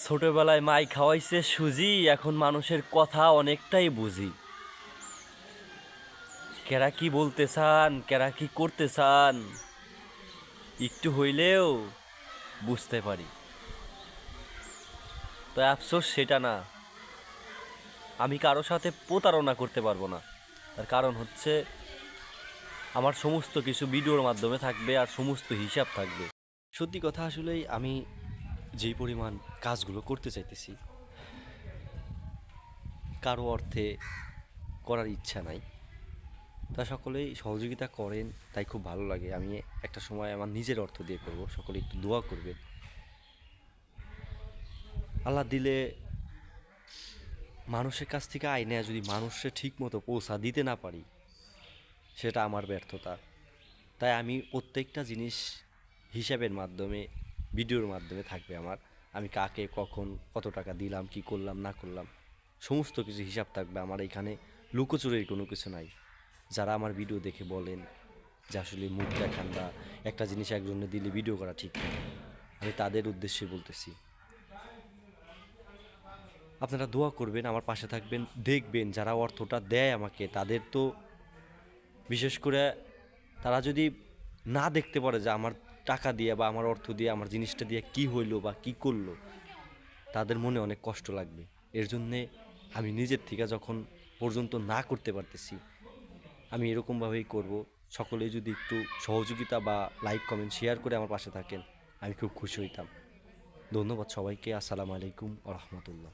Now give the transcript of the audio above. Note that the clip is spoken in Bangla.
ছোটবেলায় মাই খাওয়াইছে সুজি, এখন মানুষের কথা অনেকটাই বুঝি। কেরা কি বলতে চান, কেরা কি করতে চান, একটু হইলেও বুঝতে পারি। তো আফসোস সেটা না, আমি কারো সাথে প্রতারণা করতে পারবো না। তার কারণ হচ্ছে আমার সমস্ত কিছু ভিডিওর মাধ্যমে থাকবে আর সমস্ত হিসাব থাকবে। সত্যি কথা, আসলেই আমি যেই পরিমাণ কাজগুলো করতে চাইতেছি, কারো অর্থে করার ইচ্ছা নাই। তা সকলেই সহযোগিতা করেন, তাই খুব ভালো লাগে। আমি একটা সময় আমার নিজের অর্থ দিয়ে করব, সকলে একটু দোয়া করবেন। আল্লাহ দিলে মানুষের কাছ থেকে আয় নেয়া যদি মানুষের ঠিক মতো পৌঁছা দিতে না পারি, সেটা আমার ব্যর্থতা। তাই আমি প্রত্যেকটা জিনিস হিসাবের মাধ্যমে, ভিডিওর মাধ্যমে থাকবে আমার। আমি কাকে কখন কত টাকা দিলাম, কি করলাম না করলাম, সমস্ত কিছু হিসাব থাকবে আমার। এখানে লুকোচুরির কোনো কিছু নাই। যারা আমার ভিডিও দেখে বলেন যে আসলে মুখ দেখান বা একটা জিনিস একজনে দিলে ভিডিও করা ঠিক না, আমি তাদের উদ্দেশ্যে বলতেছি, আপনারা দোয়া করবেন, আমার পাশে থাকবেন। দেখবেন যারা অর্থটা দেয় আমাকে, তাদের তো বিশেষ করে তারা যদি না দেখতে পারে যে আমার টাকা দিয়ে বা আমার অর্থ দিয়ে, আমার জিনিসটা দিয়ে কি হইলো বা কি করলো, তাদের মনে অনেক কষ্ট লাগবে। এর জন্যে আমি নিজের থেকে যখন পর্যন্ত না করতে পারতেছি, আমি এরকমভাবেই করব। সকলেই যদি একটু সহযোগিতা বা লাইক কমেন্ট শেয়ার করে আমার পাশে থাকেন, আমি খুব খুশি হইতাম। ধন্যবাদ সবাইকে। আসসালামু আলাইকুম ওয়া রাহমাতুল্লাহ।